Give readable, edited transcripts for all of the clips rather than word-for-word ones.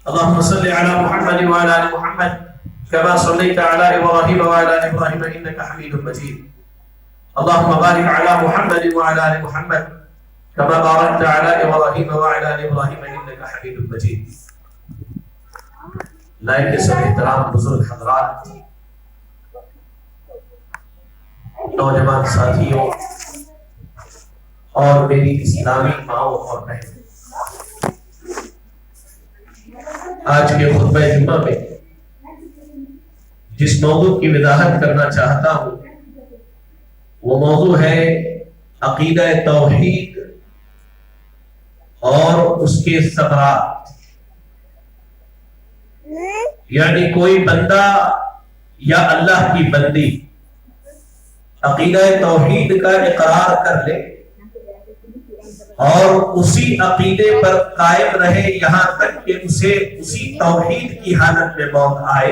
اللهم صل على محمد وعلى ال محمد كما صليت على ابراهيم وعلى ال ابراهيم انك حميد مجيد. اللهم بارك على محمد وعلى ال محمد كما باركت على ابراهيم وعلى ال ابراهيم انك حميد مجيد. لائق سب احترام بزرگ حضرات، نوجوان ساتھیوں اور میری اسلامی ماؤں اور بہنوں، آج کے خطبہ جمعہ میں جس موضوع کی وضاحت کرنا چاہتا ہوں وہ موضوع ہے عقیدہ توحید اور اس کے ثمرات. یعنی کوئی بندہ یا اللہ کی بندی عقیدہ توحید کا اقرار کر لے اور اسی عقیدے پر قائم رہے یہاں تک کہ اسے اسی توحید کی حالت میں موت آئے،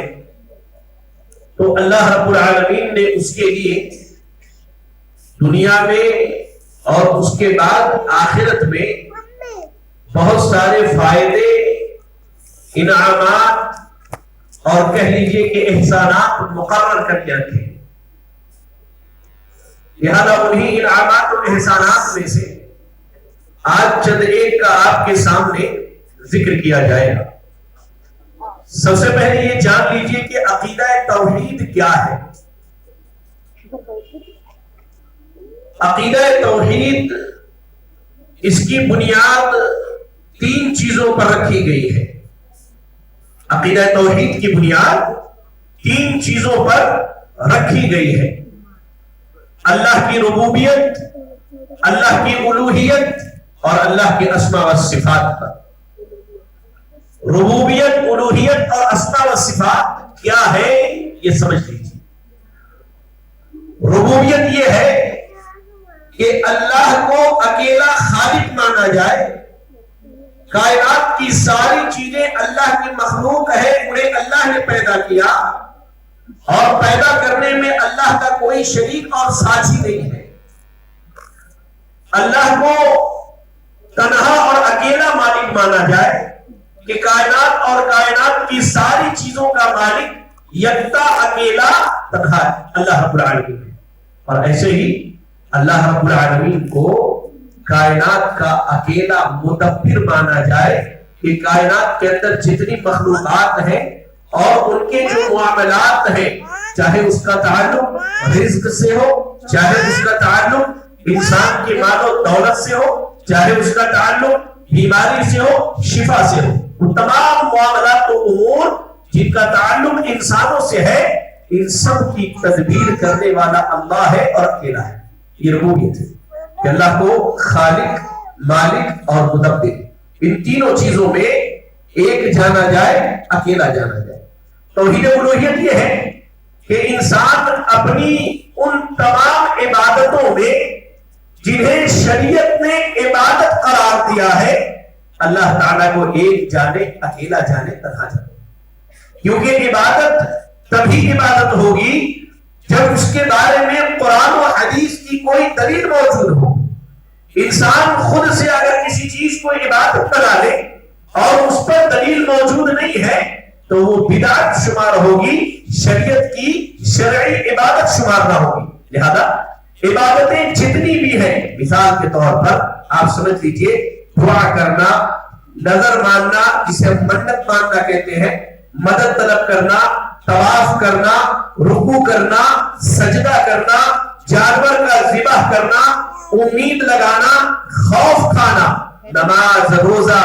تو اللہ رب العالمین نے اس کے لیے دنیا میں اور اس کے بعد آخرت میں بہت سارے فائدے، انعامات اور کہہ لیجئے کہ احسانات مقرر کر کے رکھے. لہذا انہی انعامات اور احسانات میں سے آج چند ایک کا آپ کے سامنے ذکر کیا جائے گا. سب سے پہلے یہ جان لیجئے کہ عقیدہ توحید کیا ہے. عقیدہ توحید اس کی بنیاد 3 چیزوں پر رکھی گئی ہے. عقیدہ توحید کی بنیاد 3 چیزوں پر رکھی گئی ہے: اللہ کی ربوبیت، اللہ کی الوہیت اور اللہ کے اسماء و صفات پر. ربوبیت، الوہیت اور اسماء و صفات کیا ہے یہ سمجھ لیجیے. ربوبیت یہ ہے کہ اللہ کو اکیلا خالق مانا جائے، کائنات کی ساری چیزیں اللہ کی مخلوق ہے، انہیں اللہ نے پیدا کیا اور پیدا کرنے میں اللہ کا کوئی شریک اور ساتھی نہیں ہے. اللہ کو تنہا اور اکیلا مالک مانا جائے کہ کائنات اور کائنات کی ساری چیزوں کا مالک یکتا اکیلا تنہا ہے اللہ رب العالمین. اور ایسے ہی اللہ رب العالمین کو کائنات کا اکیلا مدبر مانا جائے کہ کائنات کے اندر جتنی مخلوقات ہیں اور ان کے جو معاملات ہیں، چاہے اس کا تعلق رزق سے ہو، چاہے اس کا تعلق انسان کی مال و دولت سے ہو، چاہے اس کا تعلق بیماری سے ہو، شفا سے ہو، وہ تمام معاملات و امور جن کا تعلق انسانوں سے ہے، ان سب کی تدبیر کرنے والا اللہ ہے اور اکیلا ہے. یہ ربوبیت ہے کہ اللہ کو خالق، مالک اور مدبر ان تینوں چیزوں میں ایک جانا جائے، اکیلا جانا جائے. توحید الوہیت یہ ہے کہ انسان اپنی ان تمام عبادتوں میں جنہیں شریعت نے عبادت قرار دیا ہے، اللہ تعالیٰ کو ایک جانے، اکیلا جانے، تنہا جانے. کیونکہ عبادت تبھی عبادت ہوگی جب اس کے بارے میں قرآن و حدیث کی کوئی دلیل موجود ہو. انسان خود سے اگر کسی چیز کو عبادت بنا لے اور اس پر دلیل موجود نہیں ہے تو وہ بدعت شمار ہوگی، شریعت کی شرعی عبادت شمار نہ ہوگی. لہذا عبادتیں جتنی بھی ہیں، مثال کے طور پر آپ سمجھ لیجئے دعا کرنا، نظر ماننا جسے ہم منت ماننا کہتے ہیں، مدد طلب کرنا، طواف کرنا، رکوع کرنا، سجدہ کرنا، جانور کا ذبح کرنا، امید لگانا، خوف کھانا، نماز، روزہ،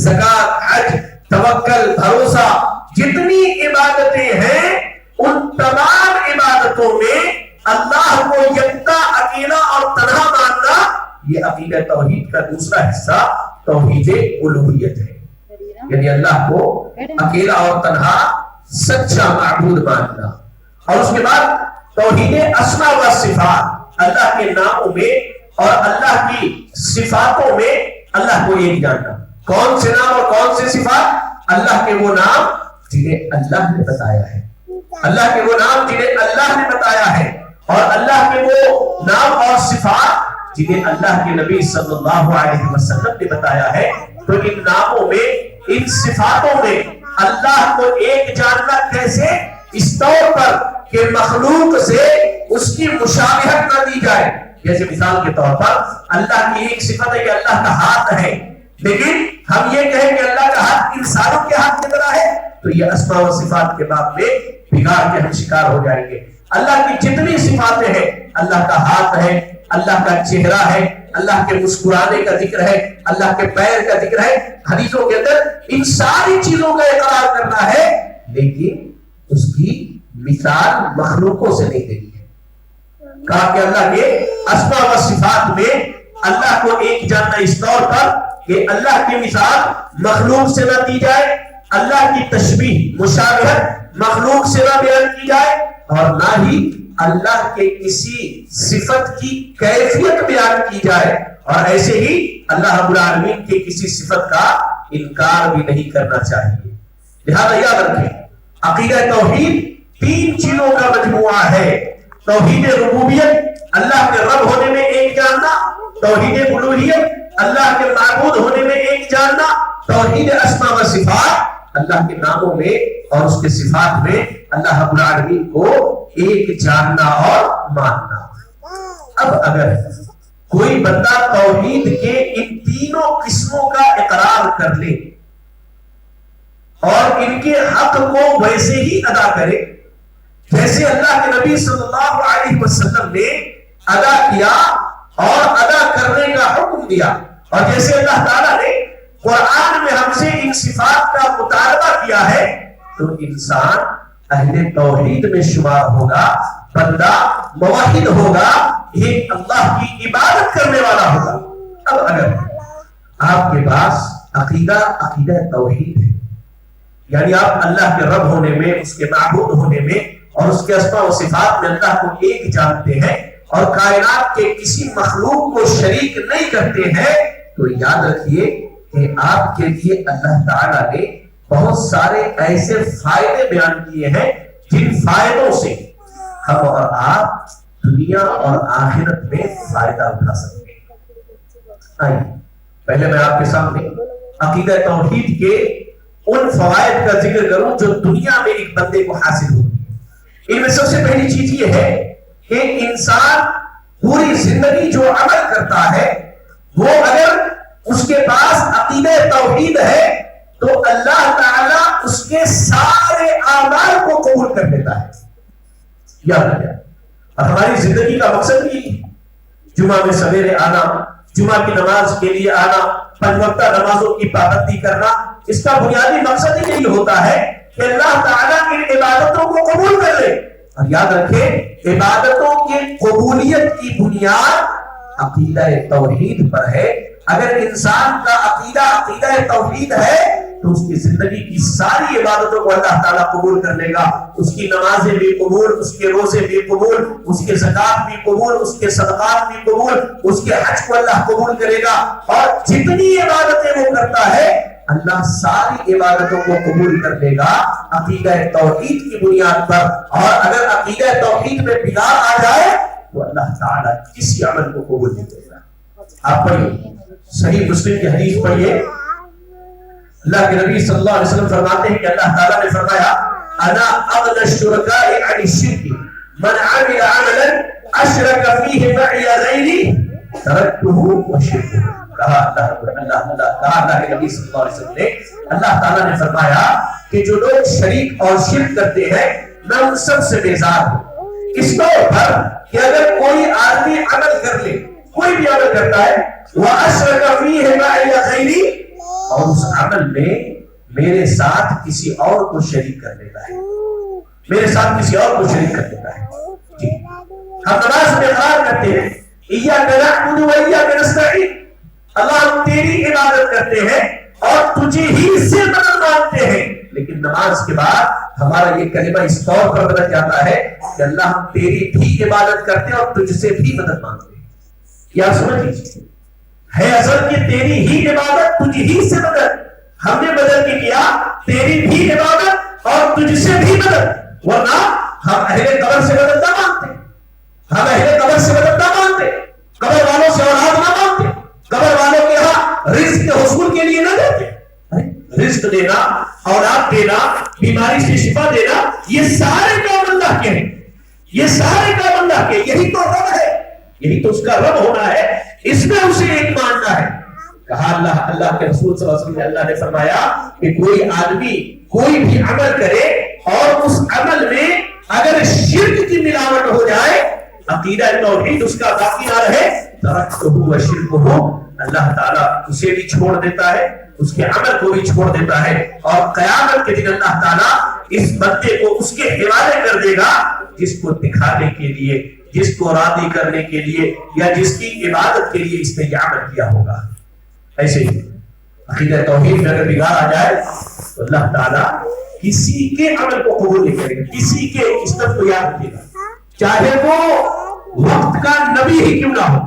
زکات، حج، توکل، بھروسہ، جتنی عبادتیں ہیں ان تمام عبادتوں میں اللہ کو یکتا، اکیلا اور تنہا ماننا، یہ عقیدہ توحید کا دوسرا حصہ توحید الوہیت ہے. یعنی اللہ کو اکیلا اور تنہا سچا معبود ماننا. اور اس کے بعد توحید اسماء و صفات، اللہ کے ناموں میں اور اللہ کی صفاتوں میں اللہ کو ایک جاننا. کون سے نام اور کون سے صفات؟ اللہ کے وہ نام جنہیں اللہ نے بتایا ہے، اللہ کے وہ نام جنہیں اللہ نے بتایا ہے، اور اللہ کے وہ نام اور صفات جنہیں اللہ کے نبی صلی اللہ علیہ وسلم نے بتایا ہے. تو ان ناموں میں ان صفاتوں میں اللہ کو ایک جاننا کیسے؟ اس طور پر کہ مخلوق سے اس کی مشابہت نہ دی جائے. جیسے مثال کے طور پر اللہ کی ایک صفت ہے کہ اللہ کا ہاتھ ہے، لیکن ہم یہ کہیں کہ اللہ کا ہاتھ انسانوں کے ہاتھ کی طرح ہے، تو یہ اسماء و صفات کے باب میں بگاڑ کے ہم شکار ہو جائیں گے. اللہ کی جتنی صفاتیں ہیں، اللہ کا ہاتھ ہے، اللہ کا چہرہ ہے، اللہ کے مسکرانے کا ذکر ہے، اللہ کے پیر کا ذکر ہے، حدیثوں کے اندر ان ساری چیزوں کا اقرار کرنا ہے، لیکن اس کی مثال مخلوقوں سے نہیں دینی ہے. کہا کہ اللہ کے اسماء و صفات میں اللہ کو ایک جاننا اس طور پر کہ اللہ کی مثال مخلوق سے نہ دی جائے، اللہ کی تشبیہ مشابہت مخلوق سے نہ بیان کی جائے، اور نہ ہی اللہ کے کسی صفت کی کیفیت بیان کی جائے، اور ایسے ہی اللہ رب العالمین کے کسی صفت کا انکار بھی نہیں کرنا چاہیے. لہذا یاد رکھیں، عقیدہ توحید تین چیزوں کا مجموعہ ہے. توحید ربوبیت، اللہ کے رب ہونے میں ایک جاننا، توحید الوہیت، اللہ کے معبود ہونے میں ایک جاننا، توحید اسماء و صفات، اللہ کے ناموں میں اور اس کے صفات میں اللہ رب العالمین کو ایک جاننا اور ماننا. اب اگر کوئی بندہ توحید کے ان تینوں قسموں کا اقرار کر لے اور ان کے حق کو ویسے ہی ادا کرے جیسے اللہ کے نبی صلی اللہ علیہ وسلم نے ادا کیا اور ادا کرنے کا حکم دیا، اور جیسے اللہ تعالیٰ نے قرآن میں ہم سے ان صفات کا مطالبہ کیا ہے، تو انسان اہل توحید میں شمار ہوگا، بندہ موحد ہوگا، ایک اللہ کی عبادت کرنے والا ہوگا. اب اگر آپ کے پاس عقیدہ توحید ہے، یعنی آپ اللہ کے رب ہونے میں، اس کے معبود ہونے میں اور اس کے اسماء و صفات میں اللہ کو ایک جانتے ہیں اور کائنات کے کسی مخلوق کو شریک نہیں کرتے ہیں، تو یاد رکھیے کہ آپ کے لیے اللہ تعالیٰ نے بہت سارے ایسے فائدے بیان کیے ہیں جن فائدوں سے ہم اور آپ دنیا اور آخرت میں فائدہ اٹھا سکتے ہیں. آئیے پہلے میں آپ کے سامنے عقیدہ توحید کے ان فوائد کا ذکر کروں جو دنیا میں ایک بندے کو حاصل ہوتی ہے. ان میں سب سے پہلی چیز یہ ہے کہ انسان پوری زندگی جو عمل کرتا ہے وہ اگر اس کے پاس عقیدہ توحید ہے تو اللہ تعالیٰ اس کے سارے اعمال کو قبول کر لیتا ہے. یاد رکھیں، اور ہماری زندگی کا مقصد بھی جمعہ میں سویرے آنا، جمعہ کی نماز کے لیے آنا، 5 وقتہ نمازوں کی پابندی کرنا، اس کا بنیادی مقصد ہی یہی ہوتا ہے کہ اللہ تعالیٰ ان عبادتوں کو قبول کر لے. اور یاد رکھیں، عبادتوں کی قبولیت کی بنیاد عقیدہ توحید پر ہے. اگر انسان کا عقیدہ توحید ہے تو اس کی زندگی کی ساری عبادتوں کو اللہ تعالیٰ قبول کر لے گا. اس کی نمازیں بھی قبول، اس کے روزے بھی قبول، اس کے زکات بھی قبول، اس کے صدقات بھی قبول، اس کے حج کو اللہ قبول کرے گا، اور جتنی عبادتیں وہ کرتا ہے اللہ ساری عبادتوں کو قبول کر لے گا عقیدہ توحید کی بنیاد پر. اور اگر عقیدہ توحید میں بگاڑ آ جائے تو اللہ تعالیٰ کسی عمل کو قبول نہیں کرے گا. آپ پڑھیے صحیح مسلم کی حدیث پڑھیے، اللہ کے نبی صلی اللہ علیہ وسلم فرماتے ہیں کہ اللہ تعالیٰ نے فرمایا انا اغنى الشركاء عن الشرك من عمل عملا اشرك فيه معي غيري تركته وشركه. کہا اللہ کے نبی صلی اللہ علیہ وسلم نے، اللہ تعالیٰ نے فرمایا کہ جو لوگ شریک اور شرک کرتے ہیں میں ان سب سے بیزار ہوں. اس طور پر کہ اگر کوئی آدمی عمل کر لے، کوئی بھی عمل کرتا ہے وَأَشْرَكَ فِيهِ مَعِيَ غَيْرِي، اور اس عمل میں میرے ساتھ کسی اور کو شریک کر لیتا ہے، میرے ساتھ کسی اور کو شریک کر لیتا ہے. جی ہم نماز میں اقرار کرتے ہیں إِيَّاكَ نَعْبُدُ وَإِيَّاكَ نَسْتَعِينُ، اللہ ہم تیری عبادت کرتے ہیں اور تجھے ہی سے مدد مانگتے ہیں، لیکن نماز کے بعد ہمارا یہ کلمہ اس طور پر بدل جاتا ہے کہ اللہ ہم تیری بھی عبادت کرتے ہیں اور تجھ سے بھی مدد مانگتے ہیں. یا سمجھ لیجیے، ہے اصل کی تیری ہی عبادت تجھ ہی سے مدد، ہم نے بدل کے کیا تیری بھی عبادت اور تجھ سے بھی مدد، ورنہ ہم اہل قبر سے مدد نہ مانگتے، ہم اہل قبر سے مدد نہ مانگتے، قبر والوں سے اولاد نہ مانگتے، قبر والوں کے یہاں رزق کے حصول کے لیے نہ دیتے. رزق اولاد دینا، بیماری سے شفا دینا، یہ سارے کام اللہ کے ہیں، یہ سارے کام اللہ کے، یہی تو رب ہے، یہی تو اس کا رب ہونا ہے، اس میں اسے ایک ماننا ہے۔ کہا اللہ کے رسول صلی اللہ علیہ وسلم نے، اللہ نے فرمایا کہ کوئی آدمی کوئی بھی عمل کرے اور اس عمل میں اگر شرک کی ملاوٹ ہو جائے، عقیدہ توحید اس کا باقی نہ رہے، ترکتہ و شرکہ، اللہ تعالیٰ اسے بھی چھوڑ دیتا ہے، اس کے عمل کو بھی چھوڑ دیتا ہے، اور قیامت کے دن اللہ تعالیٰ اس بندے کو اس کے حوالے کر دے گا جس کو دکھانے کے لیے، جس کو راضی کرنے کے لیے، یا جس کی عبادت کے لیے اس نے یہ عمل کیا ہوگا۔ ایسے ہی عقیدہ توحید میں اگر بگاڑ آ جائے تو اللہ تعالیٰ کسی کے عمل کو قبول نہیں کرے گا، کسی کے، اس طرح کو یاد رکھے گا، چاہے وہ وقت کا نبی ہی کیوں نہ ہو،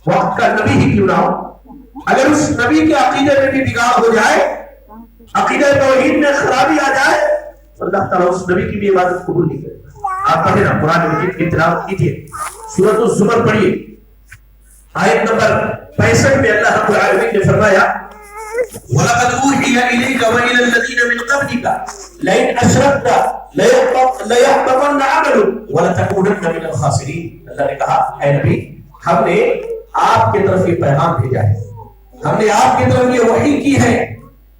وقت کا نبی ہی کیوں نہ ہو، اگر اس نبی کے عقیدے میں بھی بگاڑ ہو جائے، عقیدہ توحید میں خرابی آ جائے، تو اللہ تعالیٰ اس نبی کی بھی عبادت قبول نہیں کرے گا۔ آپ پڑھیں نا قرآن مجید کی تلاوت کیجیے، سورۃ الزمر پڑھیے، آیت نمبر 65 میں اللہ رب العالمین نے فرمایا وَلَقَدْ أُوحِيَ إِلَيْكَ وَإِلَى الَّذِينَ مِنْ قَبْلِكَ لَئِنْ أَشْرَكْتَ لَيَحْبَطَنَّ عَمَلُكَ وَلَتَكُونَنَّ مِنَ الْخَاسِرِينَ۔ اللہ نے کہا اے نبی، ہم نے آپ کی طرف یہ پیغام بھیجا ہے، ہم نے آپ کی طرف یہ وحی کی ہے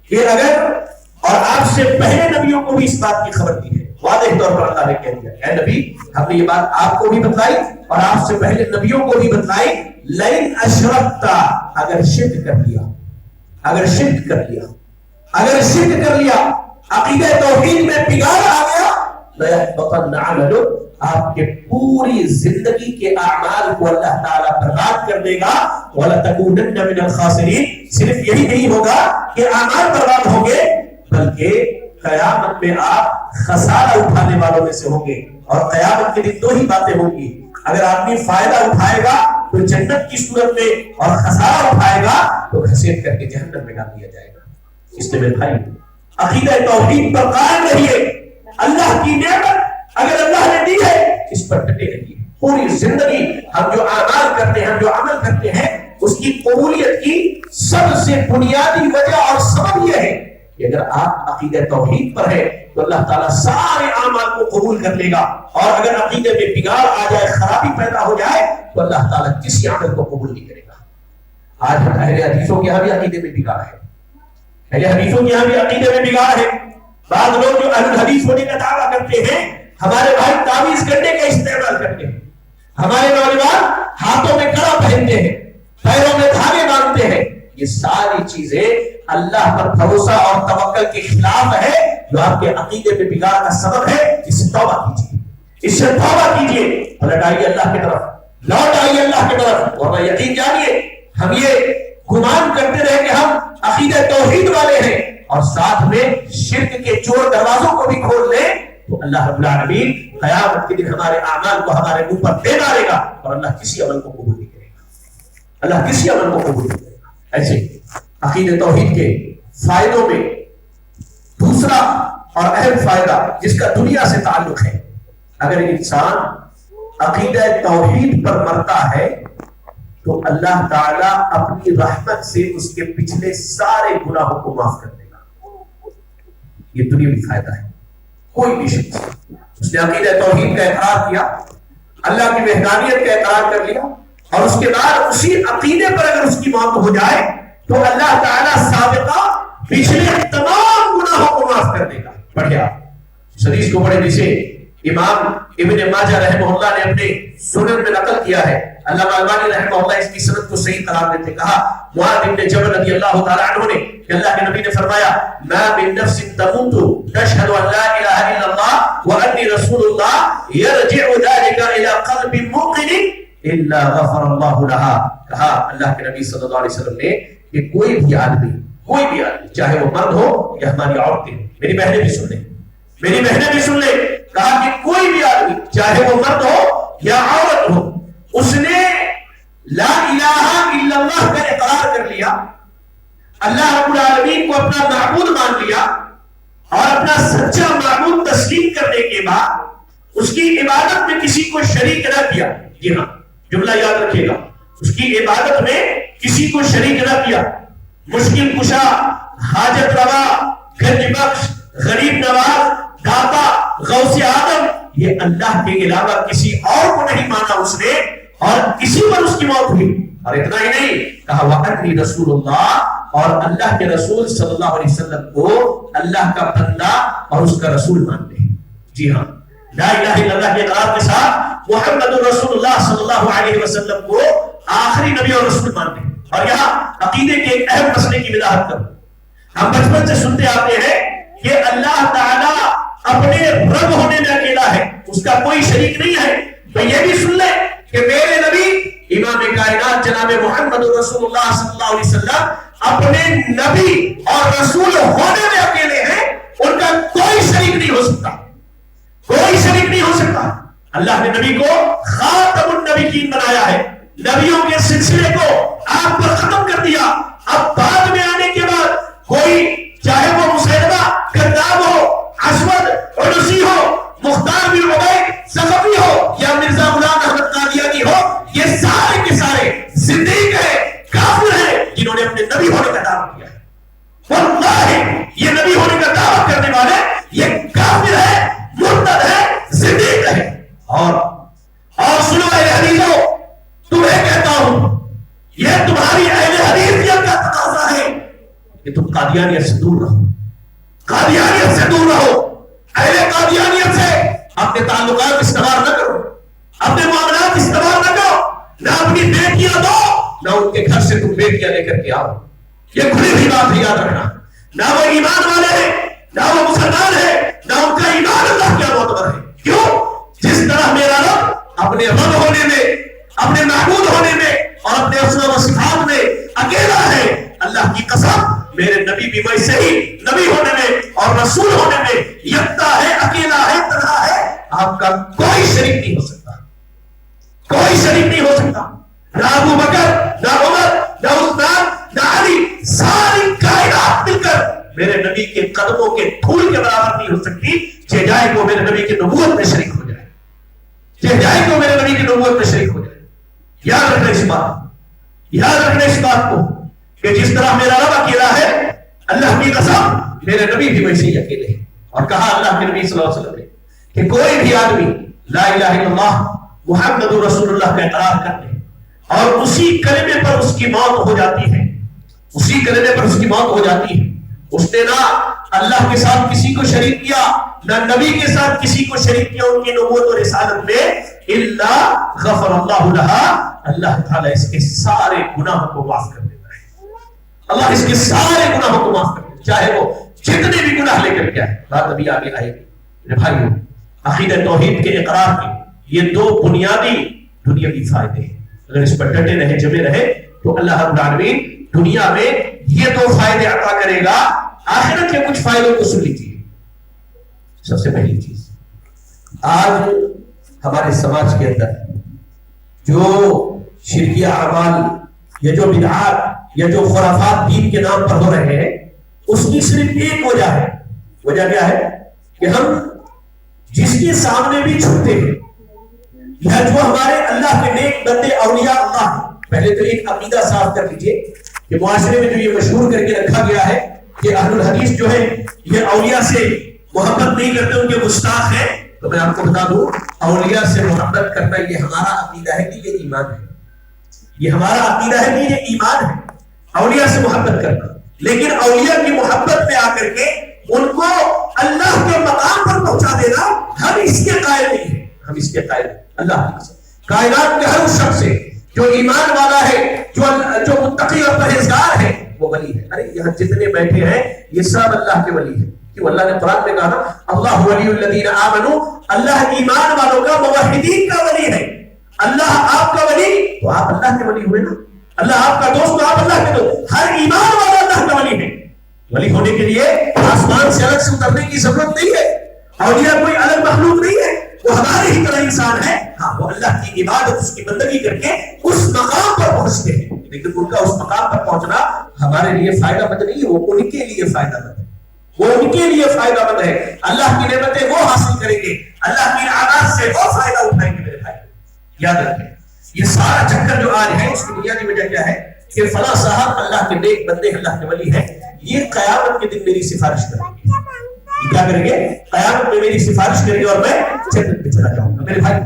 کہ اگر، اور آپ سے پہلے نبیوں کو بھی اس بات کی خبر دی ہے، واضح طور پر اللہ نے کہہ دیا اے نبی، ہم نے یہ بات آپ کو بھی بتلائی اور آپ سے پہلے نبیوں کو بھی بتلائی، لئن اشرکتا، اگر شرک کر لیا، اگر شرک کر لیا، اگر شرک کر لیا، عقیدہ توحید میں بگاڑ آ گیا، لَيَحْبَطَنَّ عَمَلُكَ، آپ کے پوری زندگی کے اعمال کو اللہ تعالیٰ برباد کر دے گا، وَلَتَكُونَنَّ مِنَ الْخَاسِرِينَ، صرف یہی نہیں ہوگا کہ اعمال برباد ہوں گے، بلکہ قیامت میں آپ خسارہ اٹھانے والوں میں سے ہوں گے، اور قیامت کے دن دو ہی باتیں ہوں گی، اگر آدمی فائدہ اٹھائے گا تو جنت کی صورت میں، اور خسارہ اٹھائے گا تو گھسیٹ کر کے جہنم میں ڈال دیا جائے گا۔ اس لیے میرے بھائی، عقیدہ توحید پر قائم رہیے، اللہ کی نعمت اگر اللہ نے دی ہے اس پر ڈٹے رہیے، پوری زندگی ہم جو اعمال کرتے ہیں، ہم جو عمل کرتے ہیں، اس کی قبولیت کی سب سے بنیادی وجہ اور سبب یہ ہے کہ اگر آپ عقیدہ توحید پر ہے تو اللہ تعالیٰ سارے اعمال کو قبول کر لے گا، اور اگر عقیدے میں بگاڑ آ جائے، خرابی پیدا ہو جائے، تو اللہ تعالیٰ کسی عمل کو قبول نہیں کرے گا۔ آج اہل حدیثوں کے یہاں بھی عقیدے میں بگاڑ ہے، اہل حدیثوں کے یہاں بھی عقیدے میں بگاڑ ہے۔ بعض لوگ جو اہل حدیث ہونے کا دعویٰ کرتے ہیں، ہمارے بھائی تعویذ کرنے کا استعمال کرتے ہیں، ہمارے نوجوان ہاتھوں میں کڑا پہنتے ہیں، پیروں میں دھاگے باندھتے ہیں، یہ ساری چیزیں اللہ پر بھروسہ اور توکل کے خلاف ہے، جو آپ کے عقیدے میں بگاڑ کا سبب ہے۔ اس سے توبہ کیجیے، اس سے توبہ کیجیے، پلٹ آئیے اللہ کی طرف، لوٹ آئیے اللہ کی طرف، ورنہ یقین جانیے ہم یہ گمان کرتے رہے کہ ہم عقیدہ توحید والے ہیں اور ساتھ میں شرک کے چور دروازوں کو بھی کھول لیں، تو اللہ رب العالمین قیامت کے دن ہمارے اعمال کو ہمارے منہ پر دے ڈالے گا، اور اللہ کسی عمل کو قبول نہیں کرے گا، اللہ کسی عمل کو قبول نہیں کرے گا۔ ایسے عقیدہ توحید کے فائدوں میں دوسرا اور اہم فائدہ جس کا دنیا سے تعلق ہے، اگر انسان عقیدہ توحید پر مرتا ہے تو اللہ تعالیٰ اپنی رحمت سے اس کے پچھلے سارے گناہوں کو معاف کر دے گا۔ یہ دنیاوی فائدہ ہے۔ کوئی بھی شخص اس نے عقیدہ توحید کا اقرار کیا، اللہ کی وحدانیت کا اقرار کر لیا، اور اس کے بعد اسی عقیدے پر اگر اس کی موت ہو جائے تو اللہ تعالیٰ سابقہ پچھلے تمام گناہوں کو معاف کر دے گا۔ پڑھیا اس حدیث کو پڑھے جسے امام ابن ماجہ رحمہ اللہ نے اپنے سنن میں نقل کیا ہے، علامہ البانی رحمہ اللہ اس کی سند کو صحیح قرار دیتے، کہا معاذ بن جبل رضی اللہ تعالی عنہ نے کہ اللہ کے نبی نے فرمایا ما من نفس تموت تشهد ان لا الہ الا اللہ وانی رسول اللہ یرجع ذلك الى قلب موقن الا غفر اللہ لها، کہا اللہ کے نبی صلی اللہ علیہ وسلم نے کہ کوئی بھی آدمی چاہے وہ مرد ہو یا ہماری عورتیں، میری بہنیں بھی سن لیں، میری بہنیں بھی سن لیں، کہا کہ کوئی بھی آدمی چاہے وہ مرد ہو یا عورت ہو، اس نے لا الہ الا اللہ کا اقرار کر لیا، اللہ رب العالمین کو اپنا معبود مان لیا، اور اپنا سچا معبود تسلیم کرنے کے بعد اس کی عبادت میں کسی کو شریک نہ کیا، جی ہاں جملہ یاد رکھیے گا، اس کی عبادت میں کسی کو شریک نہ کیا، مشکل کشا، حاجت روا، گنج بخش، غریب نواز، داتا، غوث اعظم، یہ اللہ کے علاوہ کسی اور کو نہیں مانا اس نے، اور اسی پر اس کی موت ہوئی۔ اور اتنا ہی نہیں، کہا وَأَنِّي رسول اللہ، اور اللہ کے رسول صلی اللہ علیہ وسلم کو اللہ کا بندہ اور اس کا رسول مانتے ہیں۔ جی ہاں، لا الہ الا اللہ کے اقرار کے ساتھ محمد رسول اللہ صلی اللہ علیہ وسلم کو آخری نبی اور رسول مانتے ہیں۔ اور یہاں عقیدے کے ایک اہم مسئلے کی وضاحت کروں۔ ہم بچپن سے سنتے آتے ہیں کہ اللہ تعالیٰ اپنے رب ہونے میں اکیلا ہے، اس کا کوئی شریک نہیں ہے۔ تو یہ بھی سن لیں کہ میرے نبی امام کائنات جناب محمد رسول اللہ صلی اللہ علیہ وسلم اپنے نبی اور رسول ہونے میں اکیلے ہیں، ان کا کوئی شریک نہیں ہو سکتا، کوئی شریک نہیں ہو سکتا۔ اللہ نے نبی کو خاتم النبیین بنایا ہے، نبیوں کے سلسلے کو آپ پر ختم کر دیا۔ اب بعد میں آنے کے بعد کوئی چاہے وہ مسیلمہ کذاب ہو، اسود عنسی ہو، مختار بن عبید ثقفی ہو، یا مرزا غلام احمد قادیانی ہو، یہ سارے کے سارے زندیق ہیں، کافر ہیں، جنہوں نے اپنے نبی ہونے کا دعویٰ کیا ہے۔ واللہ یہ نبی ہونے کا دعویٰ کرنے والے یہ کافر ہے، مرتد ہے، زندیق ہے۔ اور سنو اہل حدیثوں، تمہیں کہتا ہوں، یہ تمہاری اہل حدیثیت کا تقاضا ہے کہ تم قادیانیت سے دور رہو، قادیانیت سے دور رہو۔ اہل قادیانیت سے اپنے تعلقات استوار نہ کرو، اپنے معاملات استوار نہ کرو، نہ اپنی بیٹیاں دو، نہ ان کے گھر سے تم بیٹیاں لے کر کے آؤ۔ یہ کھلی ہوئی بات ہے، یاد رکھنا۔ نہ وہ ایمان والے ہیں، نہ وہ مسلمان ہیں، نہ ان کا ایمان اللہ کیا معتبر ہے۔ کیوں؟ جس طرح میرا رب اپنے رب ہونے میں، اپنے معبود ہونے میں اور اپنے اسماء و صفات میں اکیلا ہے، اللہ کی قسم میرے نبی بھی ویسے ہی نبی ہونے میں اور رسول ہونے میں یکتا ہے، اکیلا ہے، تنہا ہے۔ آپ کا کوئی شریک نہیں ہو سکتا، کوئی شریک نہیں ہو سکتا۔ نہ ابو بکر، نہ عمر، نہ عثمان، نہ علی، ساری کائنات مل کر میرے نبی کے قدموں کے دھول کے برابر نہیں ہو سکتی، چاہے وہ میرے نبی کی نبوت میں شریک ہو جائے، چاہے وہ میرے نبی کی نبوت میں شریک ہو جائے۔ یاد رکھنا اس بات، یاد رکھنا اس بات کو کہ جس طرح میرا رب اکیلا ہے، اللہ کی قسم میرے نبی بھی ویسے ہی اکیلے ہیں۔ اور کہا اللہ کے نبی صلی اللہ علیہ وسلم نے کہ کوئی بھی آدمی لا الہ الا اللہ محمد رسول اللہ کا اقرار کر لے اور اسی کلمے پر اس کی موت ہو جاتی ہے، اسی کلمے پر اس کی موت ہو جاتی ہے، اس نے نہ اللہ کے ساتھ کسی کو شریک کیا، نہ نبی کے ساتھ کسی کو شریک کیا ان کی نبوت اور رسالت میں، الا غفر اللہ لہا، اللہ تعالیٰ اس کے سارے گناہوں کو معاف کر دیتا ہے۔ اللہ اس کے سارے گناہوں کو معاف کر دیتا ہے، چاہے وہ جتنے بھی گناہ لے کر کے آئے۔ بات ابھی آگے آئے گی میرے بھائیوں، عقیدہ توحید کے اقرار کے یہ دو بنیادی دنیاوی فائدے ہیں۔ اگر اس پر ڈٹے رہے، جمے رہے تو اللہ رب العالمین دنیا میں یہ دو فائدے عطا کرے گا۔ آخرت کے کچھ فائدوں کو سن لیجیے۔ سب سے پہلی چیز، آج ہمارے سماج کے اندر جو شرکیہ اعمال یا جو بدعات یا جو خرافات دین کے نام پر ہو رہے ہیں، اس کی صرف ایک وجہ ہے۔ وجہ کیا ہے؟ کہ ہم جس کے سامنے بھی چھوٹے ہیں یا جو ہمارے اللہ کے نیک بندے اولیاء اللہ ہیں، پہلے تو ایک عقیدہ صاف کر لیجیے کہ معاشرے میں جو یہ مشہور کر کے رکھا گیا ہے کہ اہل الحدیث جو ہے یہ اولیاء سے محبت نہیں کرتے، ان کے گستاخ ہیں، تو میں آپ کو بتا دوں اولیاء سے محبت کرنا یہ ہمارا عقیدہ ہے کہ یہ ایمان ہے، یہ ہمارا عقیدہ ہے کہ یہ ایمان ہے، اولیاء سے محبت کرنا۔ لیکن اولیاء کی محبت میں آ کر کے ان کو اللہ کے مقام پر پہنچا دینا، ہم اس کے قائل نہیں ہیں، ہم اس کے قائل ہیں۔ اللہ کی قسم کائنات کے ہر اس شخص سے جو ایمان والا ہے، جو متقی اور پرہیزگار ہے، وہ ولی ہے۔ ارے یہاں جتنے بیٹھے ہیں یہ سب اللہ کے ولی ہیں، کیوں؟ اللہ نے قرآن میں کہا نا اللہ ولی الذین آمنوا، اللہ ایمان والوں کا، موحدین کا ولی ہے۔ اللہ آپ کا ولی تو آپ اللہ کے ولی ہوئے نا، اللہ آپ کا دوست تو آپ اللہ کے دوست۔ ہر ایمان والا اللہ کا ولی ہے۔ ولی ہونے کے لیے آسمان سے الگ سے اترنے کی ضرورت نہیں ہے، اولیاء کوئی الگ مخلوق نہیں ہے، وہ ہمارے ہی طرح انسان ہے۔ ہاں وہ اللہ کی عبادت، اس کی بندگی کر کے اس مقام پر پہنچتے ہیں، لیکن ان کا اس مقام پر پہنچنا ہمارے لیے فائدہ مند نہیں ہے، وہ ان کے لیے فائدہ مند ہے، وہ ان کے لیے فائدہ مند ہے۔ اللہ کی نعمتیں وہ حاصل کریں گے، اللہ کی انعامات سے وہ فائدہ اٹھائیں گے۔ میرے بھائی یاد رکھیں، یہ سارا چکر جو آج ہے اس کی بنیادی وجہ کیا ہے کہ فلاں صاحب اللہ کے نیک بندے، اللہ کے ولی ہیں، یہ قیامت کے دن میری سفارش کریں گے. یہ کیا کریں گے؟ قیامت میں میری سفارش کریں گے اور میں جنت میں چلا جاؤں گا. میرے بھائی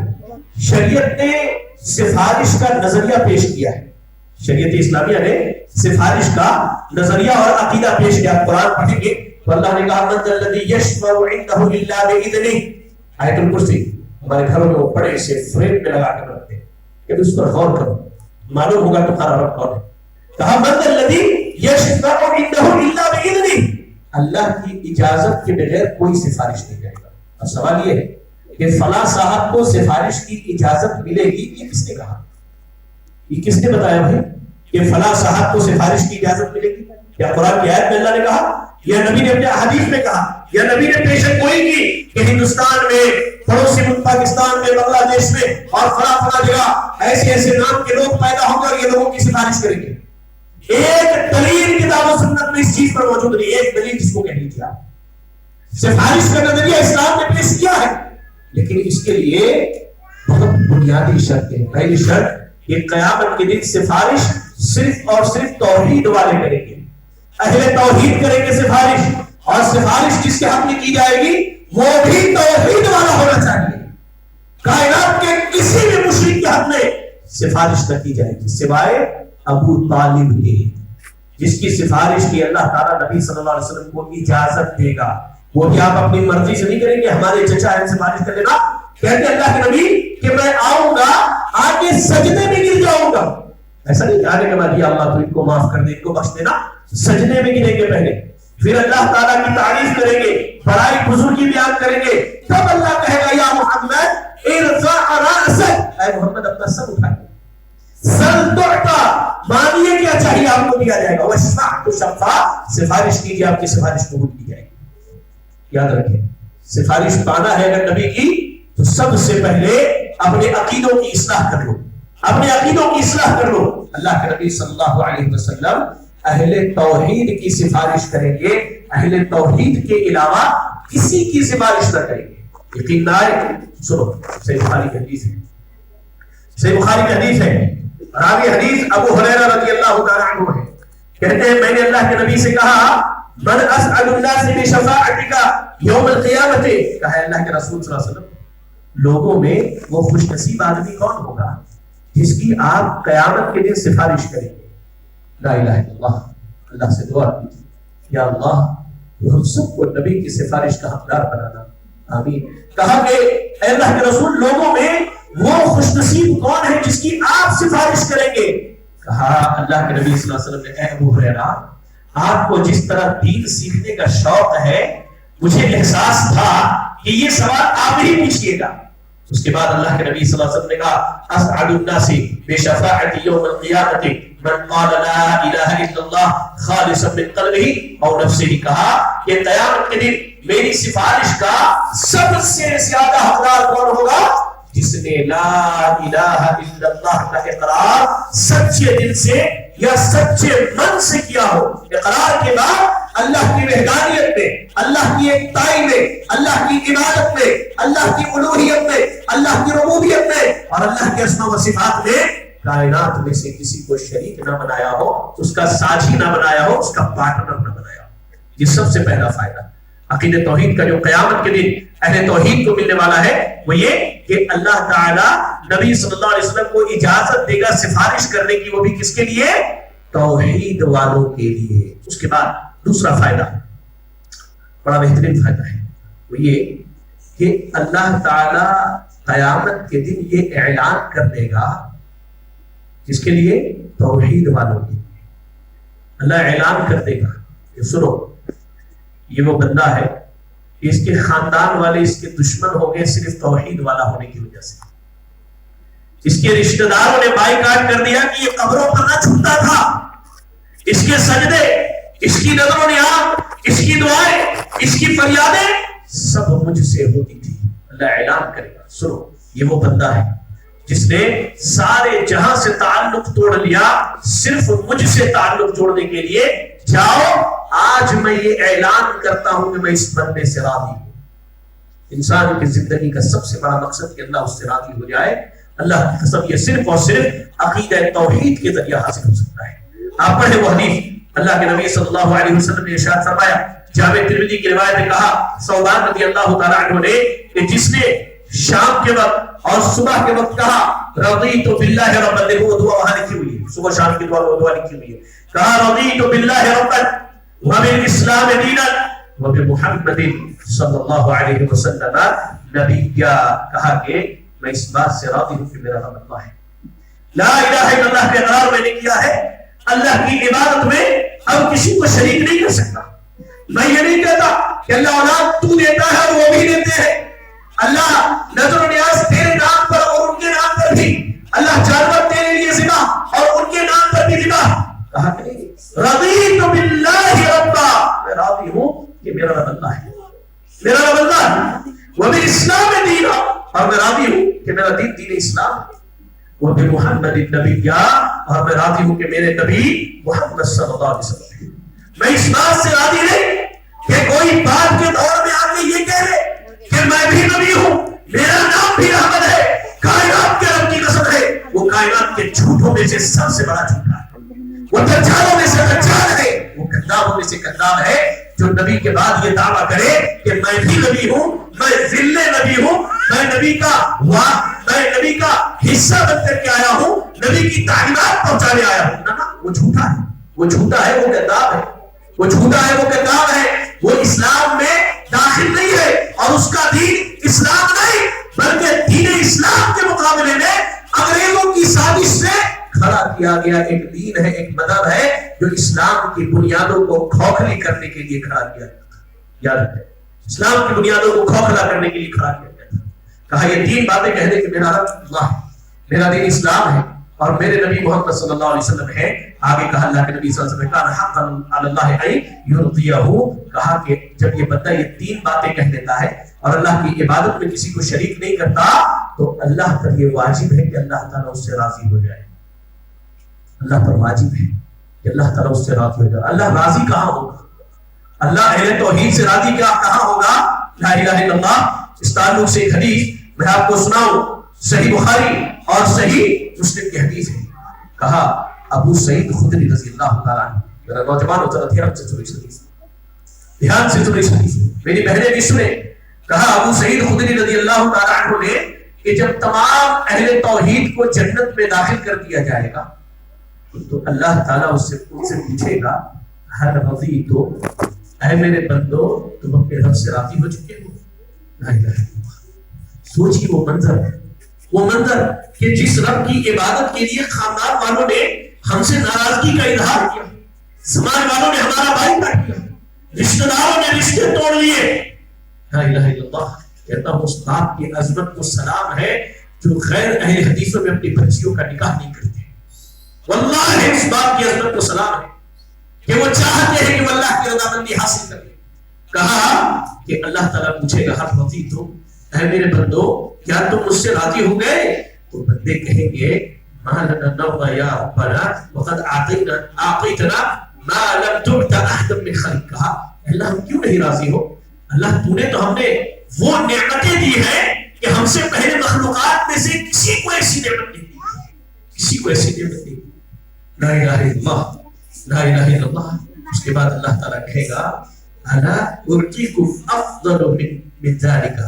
شریعت نے سفارش کا نظریہ پیش کیا ہے. شریعت اسلامیہ نے سفارش کا نظریہ اور عقیدہ پیش کیا. قرآن پڑھیں گے تو اللہ نے کہا من ذا الذی یشفع عنده الا باذنہ. آیت الکرسی ہمارے گھروں میں وہ بڑے سے فریم پہ لگا کر رکھتے ہیں کہ اس پر غور کرو معلوم ہوگا تمہارا رب کون ہے. کہا من ذا الذی یشفع عنده الا باذنہ. اللہ کی اجازت کے بغیر کوئی سفارش نہیں کرے گا. اور سوال یہ ہے کہ فلاں صاحب کو سفارش کی اجازت ملے گی، یہ کس نے کہا؟ یہ کس نے بتایا بھائی کہ فلاں صاحب کو سفارش کی اجازت ملے گی؟ یا قرآن کی آیت میں اللہ نے کہا یا نبی نے اپنے حدیث میں کہا یا نبی نے پیشن گوئی کی کہ ہندوستان میں، پڑوسی ملک پاکستان میں، بنگلہ دیش میں اور فلاں جگہ ایسے ایسے نام کے لوگ پیدا ہوں گے اور یہ لوگوں کی سفارش کریں گے؟ ایک دلیل کتاب و سنت میں اس چیز پر موجود نہیں. ایک دلیل جس کو کہہ لیجیے آپ سفارش کا نظریہ اسلام نے پیش کیا ہے، لیکن اس کے لیے بہت بنیادی شرط ہے. پہلی شرط کہ قیامت کے دن سفارش صرف اور صرف توحید والے کریں گے، اہل توحید کریں گے سفارش. اور سفارش جس کے حق میں کی جائے گی وہ بھی توحید والا ہونا چاہیے. کائنات کے کسی بھی مشرک کے حق میں سفارش نہ کی جائے گی سوائے ابو طالب کے، جس کی سفارش کی اللہ تعالیٰ نبی صلی اللہ علیہ وسلم کو اجازت دے گا. وہ بھی آپ اپنی مرضی سے نہیں کریں گے ہمارے چچا ہے سفارش کر دینا. کہتے اللہ کے نبی کہ میں آؤں گا آگے سجدے میں گر جاؤں گا. ایسا نہیں آنے کے بعد یا اللہ تو ان کو معاف کر دے، ان کو بخش دینا. سجدے میں گریں گے پہلے، پھر اللہ تعالیٰ کی تعریف کریں گے، بڑائی بزرگی بیان کریں گے. تب اللہ کہے گا یا محمد ارفع رأسک، اے محمد اپنا سر اٹھائیے. سر تعطا، مانگیے کیا چاہیے آپ کو دیا جائے گا. واشفع تشفع، سفارش کیجیے آپ کی سفارش قبول کی جائے گی. یاد رکھیں سفارش پانا ہے اگر نبی کی تو سب سے پہلے اپنے عقیدوں کی اصلاح کر لو، اپنے عقیدوں کی اصلاح کر لو. اللہ کے نبی صلی اللہ علیہ وسلم اہل توحید کی سفارش کریں گے، اہل توحید کے علاوہ کسی کی سفارش نہ کریں گے. یقین نہ آئے سنو، صحیح بخاری کی حدیث ہے، صحیح بخاری کی حدیث ہے. راوی حدیث ابو ہریرہ رضی اللہ تعالی عنہ ہے. کہتے ہیں میں نے اللہ کے نبی سے کہا من اسعد الناس بشفاعتک یوم القیامت. کہا ہے اللہ کے رسول صلی اللہ علیہ وسلم لوگوں میں وہ خوش نصیب آدمی کون ہوگا جس کی آپ قیامت کے دن سفارش کریں گے. لا الہ الا اللہ. اللہ سے دعا کیجیے یا اللہ ہم سب کو نبی کی سفارش کا حقدار بنانا. آمین. کہا کہ اے اللہ کے رسول لوگوں میں وہ خوش نصیب کون ہے جس کی آپ سفارش کریں گے. کہا اللہ کے نبی صلی اللہ علیہ وسلم نے اے ابو ہریرہ آپ کو جس طرح دین سیکھنے کا شوق ہے مجھے احساس تھا کہ یہ سوال آپ ہی پوچھئے گا. اس کے بعد اللہ کے نبی صلی اللہ علیہ وسلم نے کہا اسعد الناس بشفاعت یوم القیامت من قال لا الہ الا اللہ خالصا من قلبہ اور نفسہ. کہا کہ قیامت کے دن میری سفارش کا سب سے زیادہ حقدار کون ہوگا جس نے لا الہ الا اللہ کا اقرار سچے دل سے یا سچے من سے کیا ہو. اقرار کے بعد اللہ کی وحدانیت میں، اللہ کی ایکتائی میں، اللہ کی عبادت میں، اللہ کی الوہیت میں، اللہ کی ربوبیت میں اور اللہ کے اسماء و صفات میں کائنات میں سے کسی کو شریک نہ بنایا ہو، اس کا ساجی نہ بنایا ہو، اس کا پارٹنر نہ بنایا ہو. یہ سب سے پہلا فائدہ عقید توحید کا جو قیامت کے دن اہل توحید کو ملنے والا ہے وہ یہ کہ اللہ تعالیٰ نبی صلی اللہ علیہ وسلم کو اجازت دے گا سفارش کرنے کی، وہ بھی کس کے لیے؟ توحید والوں کے لیے. اس کے بعد دوسرا فائدہ بڑا بہترین فائدہ ہے وہ یہ کہ اللہ تعالیٰ قیامت کے دن یہ اعلان کر دے گا جس کے لیے توحید والوں کے لیے. اللہ اعلان کر دے گا کہ سنو یہ وہ بندہ ہے اس کے خاندان والے اس کے دشمن ہو گئے صرف توحید والا ہونے کی وجہ سے. اس کے رشتہ داروں نے بائیکاٹ کر دیا کہ یہ قبروں پر نہ چھوٹتا تھا. اس کے سجدے، اس کی نظر و نیاز، اس کی دعائیں، اس کی فریادیں سب مجھ سے ہوتی تھی. اللہ اعلان کرے گا سنو یہ وہ بندہ ہے جس نے سارے جہاں سے تعلق توڑ لیا صرف مجھ سے تعلق جوڑنے کے لیے. جاؤ آج میں یہ اعلان کرتا ہوں کہ میں اس بندے سے راضی ہوں. انسان کی زندگی کا سب سے بڑا مقصد کہ اللہ اس سے راضی ہو جائے. اللہ کی قسم یہ صرف اور صرف عقیدہ توحید کے ذریعے حاصل ہو سکتا ہے. آپ پڑھیں وہ حدیث اللہ کے نبی صلی اللہ علیہ وسلم نے ارشاد فرمایا، جامع ترمذی کی روایت میں کہا ثوبان رضی اللہ تعالیٰ عنہ نے کہ جس نے شام کے وقت اور صبح کے وقت کہا رضیت باللہ ربا، دیکھو وہ دعا وہاں لکھی ہوئی ہے، صبح شام کی دعا لکھی ہوئی ہے، کہا رضیت باللہ ربا وبالاسلام دینا وبمحمد صلی اللہ علیہ وسلم نبیا، کہا کہ میں اس بات سے راضی ہوں کہ میرا رب اللہ ہے، لا الہ الا اللہ کا اقرار میں نے کیا ہے، اللہ کی عبادت میں اب کسی کو شریک نہیں کر سکتا، میں یہ نہیں کہتا کہ اللہ اولاد تو دیتا ہے اور وہ بھی دیتے ہیں، اللہ نظر و نیاز تیرے نام پر اور ان کے نام پر بھی، اللہ جانور تیرے لیے ذبح اور ان کے نام پر بھی ذبح، کہا کہ رضیت باللہ ربا، میں راضی ہوں کہ میرا رب اللہ ہے، میرا رب اللہ ہے، وبالاسلام دینا، اور میں راضی ہوں کہ میرا دین دین اسلام ہے، وبمحمد النبی، اور میں راضی ہوں کہ میرے نبی محمد صلی اللہ علیہ وسلم ہے۔ میں اس بات سے راضی نہیں کہ کوئی بات کے دور میں آ کے یہ کہہ لے کہ میں بھی نبی ہوں، میرا نام بھی احمد ہے، کائنات کے رب کی قسم ہے، وہ کائنات کے جھوٹوں میں سے سب سے بڑا جھوٹا ہے، وہ دجالوں میں سے دجال ہے، وہ کذابوں میں سے کذاب ہے جو نبی کے بعد یہ دعویٰ کرے کہ میں بھی نبی ہوں، میں ذل نبی ہوں، میں نبی کا حصہ بن کر کے آیا ہوں، نبی کی تعلیمات پہنچانے آیا ہوں، نہ وہ جھوٹا ہے، وہ جھوٹا ہے، وہ کذاب ہے، وہ جھوٹا ہے، وہ کذاب ہے، وہ اسلام میں داخل نہیں ہے، اور اس کا دین اسلام نہیں بلکہ دین اسلام کے مقابلے میں انگریزوں کی سازش سے کھڑا کیا گیا ایک دین ہے، ایک مذہب ہے جو اسلام کی بنیادوں کو کھوکھلی کرنے کے لیے کھڑا کیا گیا تھا، یاد رکھیں، اسلام کی بنیادوں کو کھوکھلا کرنے کے لیے کھڑا کیا گیا تھا، کہا یہ تین باتیں کہہ دے کہ میرا رب اللہ ہے، میرا دین اسلام ہے اور میرے نبی محمد صلی اللہ علیہ وسلم ہے، آگے کہا اللہ کے نبی صلی اللہ علیہ وسلم کہا حقا علی اللہ ان یرضیہ، کہا کہ جب یہ بندہ یہ تین باتیں کہہ دیتا ہے اور اللہ کی عبادت میں کسی کو شریک نہیں کرتا تو اللہ پر یہ واجب ہے کہ اللہ تعالیٰ اس سے راضی ہو جائے، اللہ پر واجب ہے کہ اللہ تعالیٰ اس سے راضی ہو جائے۔ اللہ راضی کہاں ہوگا؟ اللہ اہل توحید سے راضی کہاں ہوگا؟ لا الہ الا اللہ۔ اس تعلق سے ایک حدیث میں آپ کو سناؤں، صحیح بخاری اور صحیح مسلم کی حدیث ہے، کہا ابو سعید خدری رضی اللہ تعالیٰ عنہ، میرا نوجوان ہوتا تھا دھیان سے سنو اس حدیث، دھیان سے سنو اس حدیث، میری بہنیں بھی سنیں، کہا ابو سعید خدری رضی اللہ تعالیٰ عنہ نے کہ جب تمام اہل توحید کو جنت میں داخل کر دیا جائے گا تو اللہ تعالیٰ اس سے پوچھے گا ہر رضی تو اے میرے بندو تم اپنے رب سے راضی ہو چکے ہو؟ لا الہ الا اللہ۔ سوچی وہ منظر کہ جس رب کی عبادت کے لیے خاندان والوں نے ہم سے ناراضگی کا اظہار کیا، سماج والوں نے ہمارا بائی کاٹ کیا، رشتہ داروں نے رشتے توڑ لیے، لا الہ الا اللہ۔ کہتا ہوں اس باپ کی عظمت کو سلام ہے جو غیر اہل حدیثوں میں اپنی بچیوں کا نکاح نہیں کرتے، واللہ اس باپ کی عظمت کو سلام ہے کہ وہ چاہتے ہیں کہ وہ اللہ کی رضامندی حاصل کریں۔ کہا کہ اللہ تعالیٰ پوچھے گا ہر رضی تو اے میرے بندو کیا تم مجھ سے راضی ہو گئے؟ تو بندے کہیں گے ما لنا نرضى یا ربنا وقد اعطيتنا ما لم تؤت احدا من خلقك۔ کہا اللہ ہم کیوں نہیں راضی ہو؟ اللہ تو نے تو ہم نے وہ نعمتیں دی ہیں کہ ہم سے پہلے مخلوقات میں سے کسی کو ایسی نعمت نہیں دی، کسی کو ایسی نعمت نہیں دی۔ لا الہ الا اللہ، لا الہ الا اللہ۔ اس کے بعد اللہ تعالیٰ کہے گا الا ارجیکم افضل من ذلک،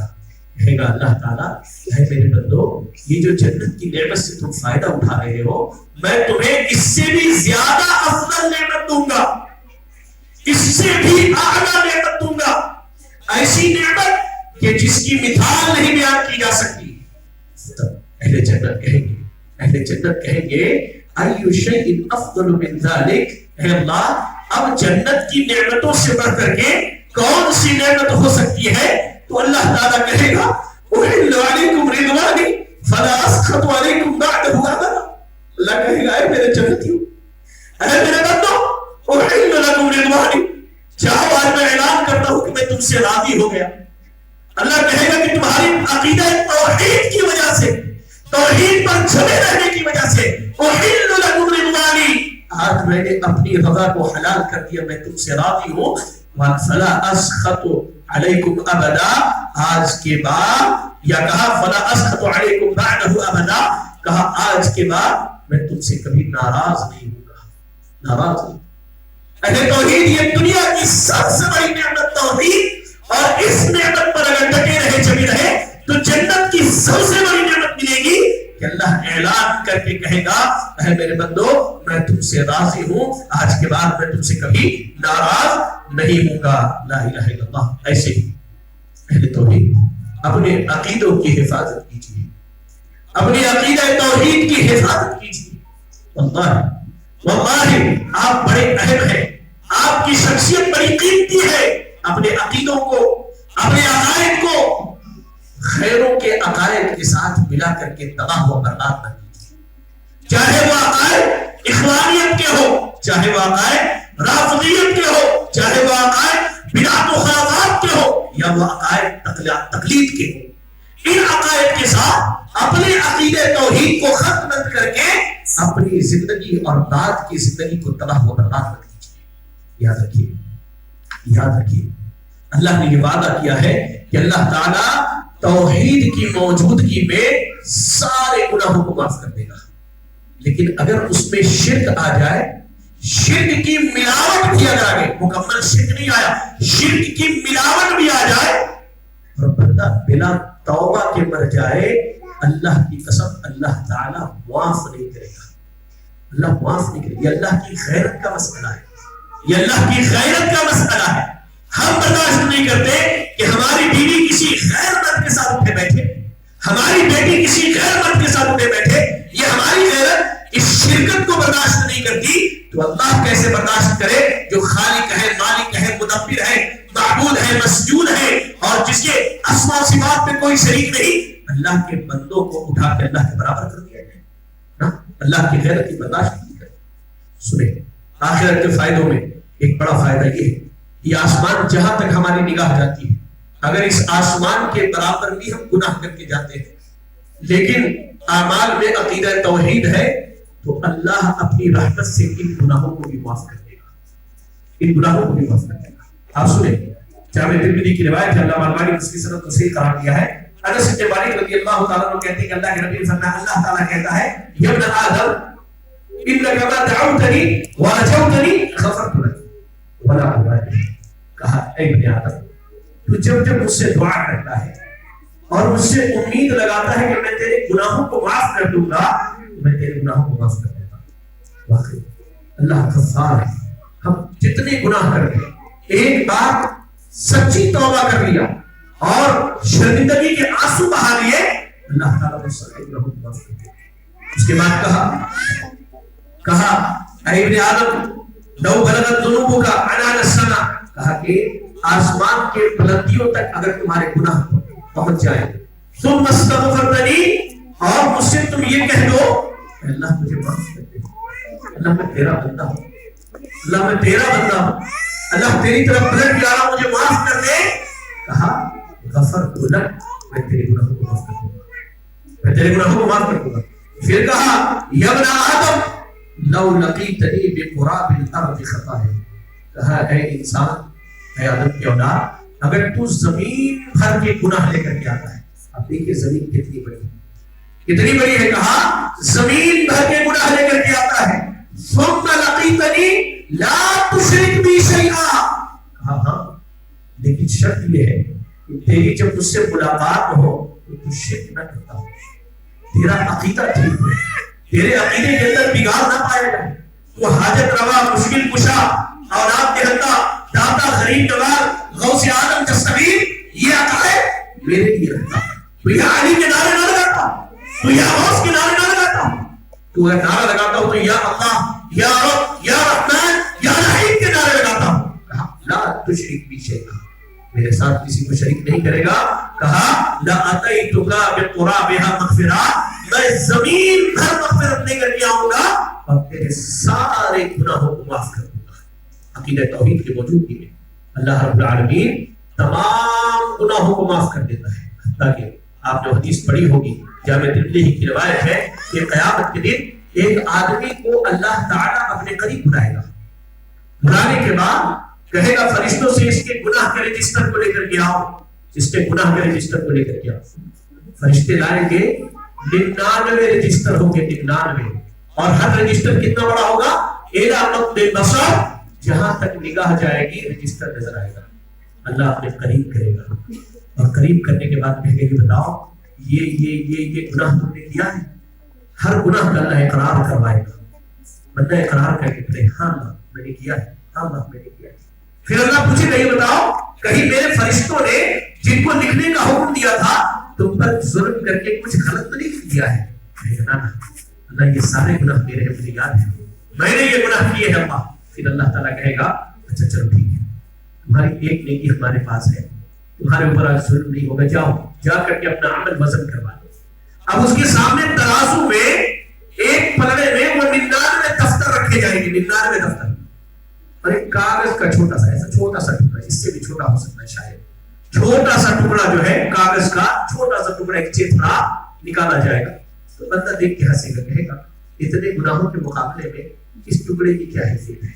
کہے گا اللہ تعالیٰ اے میرے بندو یہ جو جنت کی نعمت سے تم فائدہ اٹھا رہے ہو میں تمہیں اس سے بھی زیادہ افضل نعمت دوں گا، اس سے بھی اعلیٰ نعمت دوں گا، ایسی نعمت کہ جس کی مثال نہیں بیان کی جا سکتی۔ اہل جنت کہیں گے ایو شیء افضل من ذلک، اے اللہ اب جنت کی نعمتوں سے بڑھ کر کے کون سی نعمت ہو سکتی ہے؟ تو اللہ تعالیٰ کہے گا احل علیکم رضوانی فلا اسخط علیکم بعدہ ابدا۔ اللہ کہے گا اے میرے جنتیوں، اے میرے بندو احل لکم رضوانی، چاہو آج میں اعلان کرتا ہوں کہ میں تم سے راضی ہو گیا۔ اللہ کہے گا کہ تمہاری عقیدہ توحید کی وجہ سے، توحید پر جمے رہنے کی وجہ سے احل لکم رضوانی، آج میں نے اپنی رضا کو حلال کر دیا، میں تم سے راضی ہوں۔ فلا اسخط علیکم ابدا، آج کے بعد، یا کہا فلا اسخط علیکم بعدہ ابدا، کہا آج کے بعد میں تم سے کبھی ناراض نہیں ہوں گا، ناراض نہیں۔ اہل توحید یہ دنیا کی سب سے بڑی نعمت توحید، اور اس نعمت پر اگر ڈٹے رہے جمی رہے تو جنت کی سب سے بڑی نعمت ملے گی کہ اللہ اعلان کر کے کہے گا اے میرے بندو میں تم سے راضی ہوں، آج کے بعد میں تم سے کبھی ناراض نہیں ہوں گا۔ لا الہ الا اللہ۔ ایسے ہی اہل توحید اپنے عقیدوں کی حفاظت کیجیے، اپنی عقیدہ توحید کی حفاظت کیجیے۔ واللہ آپ بڑے اہم ہیں، آپ کی شخصیت بڑی قیمتی ہے۔ اپنے عقیدوں کو، اپنے عقائد کو غیروں کے عقائد کے ساتھ ملا کر کے تباہ و برباد نہ کیجیے، چاہے وہ عقائد اخوانیت کے ہو، چاہے وہ عقائد رافضیت کے ہو، چاہے وہ عقائد بدعت و خرافات کے ہو، یا وہ عقائد تقلید کے ہو۔ ان عقائد کے ساتھ اپنے عقیدہ توحید کو ختم کر کے اپنی زندگی اور بعد کی زندگی کو تباہ و برباد نہ کیجیے۔ یاد رکھیے، یاد رکھیے، اللہ نے یہ وعدہ کیا ہے کہ اللہ تعالیٰ توحید کی موجودگی میں سارے گناہوں کو معاف کر دے گا، لیکن اگر اس میں شرک آ جائے، شرک کی ملاوٹ بھی اگر آگے، مکمل شرک نہیں آیا، شرک کی ملاوٹ بھی آ جائے اور بندہ بلا توبہ کے مر جائے، اللہ کی قسم اللہ تعالیٰ معاف نہیں کرے گا، اللہ معاف نہیں کرے گا۔ یہ اللہ کی غیرت کا مسئلہ ہے، یہ اللہ کی غیرت کا مسئلہ ہے۔ ہم برداشت نہیں کرتے کہ ہماری بیوی کسی غیر مرد کے ساتھ اٹھے بیٹھے، ہماری بیٹی کسی غیر مرد کے ساتھ اٹھے بیٹھے، یہ ہماری غیرت اس شرکت کو برداشت نہیں کرتی، تو اللہ کیسے برداشت کرے جو خالق ہے، مالک ہے، مدبر ہے، معبود ہے، مسجود ہے، اور جس کے اسماء و صفات میں کوئی شریک نہیں، اللہ کے بندوں کو اٹھا کے اللہ کے برابر کر دیا جائے، اللہ کی غیرت کی برداشت نہیں کرے۔ سنیں، آخرت کے فائدوں میں ایک بڑا فائدہ یہ ہے، یہ آسمان جہاں تک ہماری نگاہ جاتی ہے، اگر اس آسمان کے برابر بھی ہم گناہ کر کے جاتے ہیں، لیکن اعمال میں عقیدہ توحید ہے، تو اللہ اپنی رحمت سے ان گناہوں کو بھی معاف کر دے گا، ان گناہوں کو بھی معاف کر دے گا۔ آپ سنیں، جامع ترمذی کی روایت ہے، علامہ البانی نے اس کی سند کو صحیح قرار دیا ہے۔ انس بن مالک رضی اللہ تعالیٰ عنہ کہتے ہیں کہ اللہ کے نبی صلی اللہ تعالیٰ کہتا ہے یا ابن آدم انک ما دعوتنی ورجوتنی غفرت لک ولا ابالی۔ کہا اے ابن آدم، تو جب جب مجھ سے دعا کرتا ہے اور مجھ سے امید لگاتا ہے کہ میں تیرے گناہوں کو معاف کر دوں گا، میں تیرے گناہوں کو معاف کر دیتا ہوں۔ واقعی اللہ غفار ہے۔ ہم جتنے گناہ کرتے ہیں، ایک بار سچی توبہ کر لیا اور شرمندگی کے آنسو بہا لیے، اللہ تعالیٰ نے سارے گناہوں کو معاف کر دیا۔ اس کے بعد کہا اے ابن آدم لو بلغت ذنوبک عنان السماء، کہا کہ آسمان کے بلندیوں تک اگر تمہارے گناہ پہنچ جائے، ثم استغفرتنی، اور مجھ سے تم یہ کہہ دو اللہ مجھے معاف کر دے، اللہ میں تیرا بندہ ہوں، اللہ میں تیرا بندہ ہوں، اللہ تیری طرف پلٹ کے آ رہا ہوں، مجھے معاف کر دے، کہا غفرت لک، میں تیرے گناہوں کو معاف کر دوں گا، میں تیرے گناہوں کو معاف کر دوں گا۔ پھر کہا یا ابن آدم لو لقیتنی بقراب الارض خطایا، کہا اے انسان، اے آدم کی اولاد، اگر تو زمین بھر کے گناہ لے کر کے آتا ہے، اب دیکھیے زمین کتنی بڑی ہے، کتنی بڑی ہے، کہا زمین بھر کے گناہ لے کر کے آتا ہے، ثم لقیتنی لا تشرک بی شیئا، کہا ہاں لیکن شرط یہ ہے کہ تیری جب مجھ سے ملاقات ہو تو شرک نہ کرتا ہو، تیرا عقیدہ ٹھیک ہے، تیرے عقیدے کے اندر بگاڑ نہ پائے گا، تو حاجت روا، مشکل کشا، اولاد دہندہ، داتا، غریب نواز، غوث اعظم دستگیر، یہ عقائد میرے لیے رکھتا، تو یہ علی کے نعرے نہ لگاتا، تو یہ غوث کے نعرے نہ لگاتا، تو اگر نعرہ لگاتا ہوں تو یا اللہ، یا رب، یا رحمان، یا رحیم کے نعرے لگاتا ہوں۔ کہا لا تشرک بی شیئا، میرے ساتھ کسی کو شریک نہیں کرے گا، کہا لَأَتَيْتُكَ بِقُرَابِهَا مَغْفِرَةً، میں زمین بھر مغفرت لے کر کے آؤں گا اور تیرے سارے گناہوں کو معاف کر دوں گا۔ عقیدہ توحید کی موجودگی میں اللہ رب العالمین تمام گناہوں کو معاف کر دیتا ہے، حتیٰ کہ آپ نے حدیث پڑھی ہوگی، جامع ترمذی کی روایت ہے کہ قیامت کے دن ایک آدمی کو اللہ تعالیٰ اپنے قریب بلائے گا، بلانے کے بعد کہے گا فرشتوں سے اس کے گناہ کے رجسٹر کو لے کر کے آؤ، اس کے گناہ کے رجسٹر کو لے کر کے آؤ۔ فرشتے لائیں گے، 99 رجسٹر ہوں گے، 99، اور ہر رجسٹر کتنا بڑا ہوگا؟ إِلَى مَدِّ الْبَصَرِ جہاں تک نگاہ جائے گی رجسٹر نظر آئے گا. اللہ اپنے قریب کرے گا اور قریب کرنے کے بعد کہے گا بتاؤ یہ گناہ تم نے کیا ہے. ہر گناہ کا اللہ اقرار کروائے گا. بندہ اقرار کر کے کرے ہاں اللہ میں نے کیا ہے, ہاں اللہ میں نے کیا ہے. پھر اللہ پوچھے گا یہ بتاؤ کہیں میرے فرشتوں نے جن کو لکھنے کا حکم دیا تھا تم پر ظلم کر کے کچھ غلط تو نہیں کیا ہے؟ اللہ یہ سارے گناہ میرے ہیں, مجھے یاد ہے, میں نے یہ گناہ کیے ہیں اللہ. پھر اللہ تعالیٰ کہے گا اچھا چلو ٹھیک ہے, تمہاری ایک نیکی ہمارے پاس ہے, تمہارے اوپر آج ظلم نہیں ہوگا, جاؤ جا کر کے اپنا عمل وزن کروا دو. اب اس کے سامنے ترازو میں ایک پلڑے میں وہ 99 دفتر رکھے جائیں گے, 99 دفتر, اور ایک کاغذ کا چھوٹا سا ایسا چھوٹا سا ٹکڑا, اس سے بھی چھوٹا ہو سکتا ہے شاید, چھوٹا سا ٹکڑا جو ہے کاغذ کا چھوٹا سا ٹکڑا ایک چیتھڑا نکالا جائے گا. تو بندہ دیکھ کے ہنسے گا, کہے گا اتنے گناہوں کے مقابلے میں اس ٹکڑے کی کیا حیثیت ہے.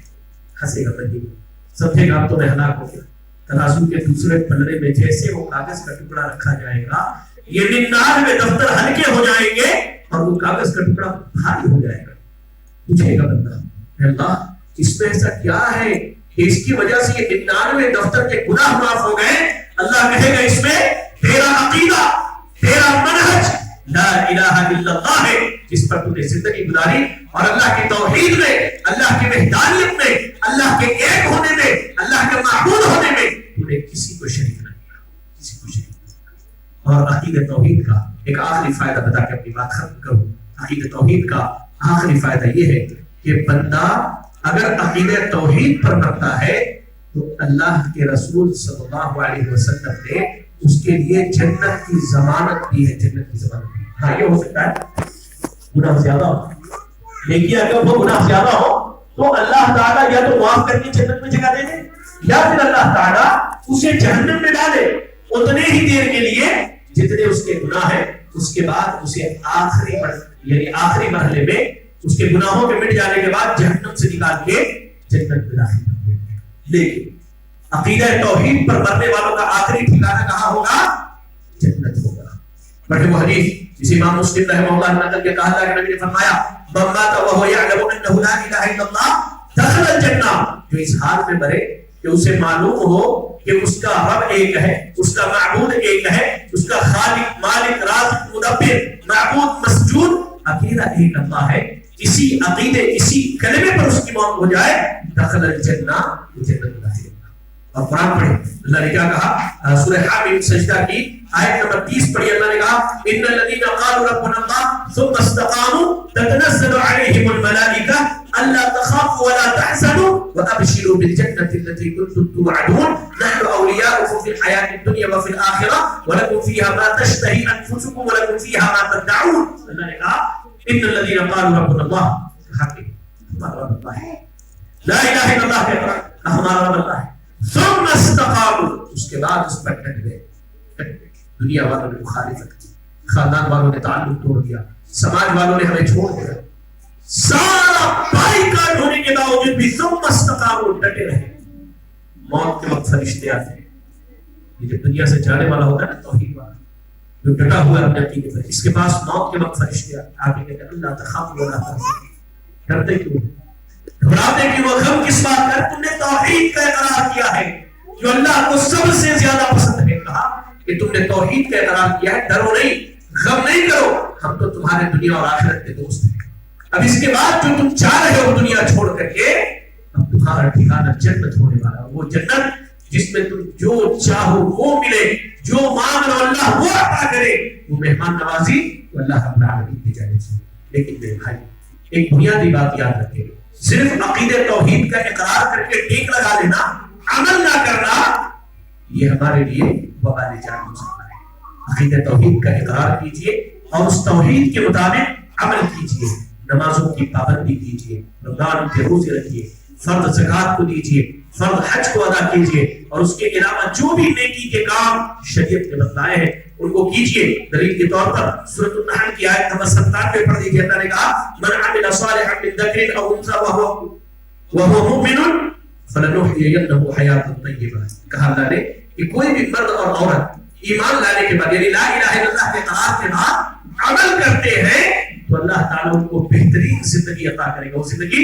ہنسے گا بندے کو, سمجھے گا اب تو میں ہلاک ہو گیا. ترازو کے دوسرے پلڑے میں جیسے وہ کاغذ کا ٹکڑا رکھا جائے گا یہ 99 دفتر ہلکے ہو جائیں گے اور وہ کاغذ کا ٹکڑا بھاری ہو جائے گا. پوچھے گا بندہ اللہ اس میں ایسا کیا ہے کہ اس کی وجہ سے یہ 99 دفتر کے گناہ معاف ہو گئے. اللہ کہے گا اس میں تیرا عقیدہ, تیرا منہج لا الہ الا اللہ ہے, جس پر تو نے زندگی گزاری, اور اللہ کی توحید میں, اللہ کی وحدانیت میں, اللہ کے ایک ہونے میں, اللہ کے معبود ہونے میں تو نے کسی کو شریک نہ کیا, کسی کو شریک نہ کیا. اور عقیدہ توحید کا ایک آخری فائدہ بتا کے اپنی بات ختم کروں. عقیدہ توحید کا آخری فائدہ یہ ہے کہ بندہ اگر عقیدہ توحید پر مرتا ہے تو اللہ کے رسول صلی اللہ علیہ وسلم نے اس کے لیے جنت کی ضمانت دی ہے, جنت کی ضمانت دی. ہاں یہ ہو سکتا ہے گناہ زیادہ ہو, لیکن اگر وہ گناہ زیادہ ہو تو اللہ تعالیٰ یا تو معاف کر کے جنت میں جگہ دے دے, یا پھر اللہ تعالیٰ اسے جہنم میں ڈالے اتنے ہی دیر کے لیے جتنے اس کے گناہ ہیں, اس کے بعد اسے آخری مرحلے میں اس کے گناہوں کے مٹ جانے کے بعد جہنم سے نکال کے جنت میں داخل کر دیں. لیکن عقیدہ توحید پر مرنے والوں کا آخری ٹھکانہ کہاں ہوگا؟ جنت ہوگا. بڑے وہ حدیث جسے امام مسلم رحمہ اللہ نے نقل کیا, کہا اللہ کے نبی نے فرمایا من مات وهو يعلم انه لا اله الا الله دخل الجنہ, جو اس حال میں مرے کہ اسے معلوم ہو کہ اس کا رب ایک ہے, اس کا معبود ایک ہے, اس کا خالق مالک رازق مدبر معبود مسجود اکیلا ایک اللہ ہے, اسی عقیدے اسی کلمے پر اس کی موت ہو جائے دخل الجنہ, جنت داخل. اور قرآن پڑھے اللہ نے کیا کہا, سورہ حامیم سجدہ کی آیت نمبر 30 پڑھی, اللہ نے کہا ان الذين قالوا ربنا الله ثم استقاموا تتنزل عليهم الملائكة الا تخافوا ولا تحزنوا وابشروا بالجنة التي كنتم توعدون نحن اولياؤكم في الحياة الدنيا وفي الآخرة ولكم فيها ما تشتهي انفسكم ولكم فيها ما تدعون. اللہ نے کہا ان الذين قالوا ربنا الله, ہمارا رب اللہ ہے, لا الہ الا اللہ کہتا ہمارا رب اللہ ہے, ثم استقاموا, اس کے بعد اس پر ڈٹ گئے. دنیا والوں نے مخالفت کی, خاندان والوں نے تعلق توڑ دیا, سماج والوں نے ہمیں چھوڑ دیا, سارا بائیکاٹ ہونے کے باوجود بھی ثم استقاموا ڈٹے رہے. موت کے وقت فرشتے آتے ہیں, یہ جو دنیا سے جانے والا ہوتا ہے نا توحید والا, جو ڈٹا ہوا ہے اپنے عقیدے پر, اس کے پاس موت کے وقت فرشتے آتے ہیں, کہتے ہیں اللہ تخافوا ولا تحزنوا, ڈرتے کیوں, گھبراتے کیوں, غم کس بات کا, تم نے توحید کا اقرار کیا ہے جو اللہ کو سب سے زیادہ پسند ہے. کہا کہ تم نے توحید کا اقرار کیا ہے, ڈرو نہیں, غم نہیں کرو, ہم تو تمہارے دنیا اور آخرت کے دوست ہیں. اب اس کے بعد جو تم چاہ رہے ہو دنیا چھوڑ کر کے, اب تمہارا ٹھکانہ جنت ہونے والا, وہ جنت جس میں تم جو چاہو وہ ملے, جو مانگ لو اللہ وہ عطا کرے, وہ مہمان نوازی تو اللہ رب العالمین کی جانب سے. لیکن میرے بھائی ایک بنیادی بات یاد رکھیں, صرف عقیدہ توحید کا اقرار کر کے ٹیک لگا لینا, عمل نہ کرنا, یہ ہمارے لیے وبال جان ہو سکتا ہے. عقیدہ توحید کا اقرار کیجئے اور اس توحید کے مطابق عمل کیجئے, نمازوں کی پابندی کیجئے, رمضان کے روزے رکھیے, فرض زکات کو دیجئے, فرض حج کو ادا کیجئے, اور اس کے علاوہ جو بھی نیکی کے کام شریعت نے بتلائے ہیں ان کو کیجئے. دلیل کے طور پر سورۃ النحل کی آیت نمبر 97 پڑھ دیجئے. اللہ نے کہا من عمل صالحا من ذکر او انثى وهو مؤمن فلنحيينه حیاۃ طیبہ. کہا اللہ نے کہ کوئی بھی مرد اور عورت ایمان لانے کے بعد یعنی لا الہ الا اللہ کے اقرار کے بعد عمل کرتے ہیں تو اللہ تعالیٰ ان کو بہترین زندگی عطا کرے گا. وہ زندگی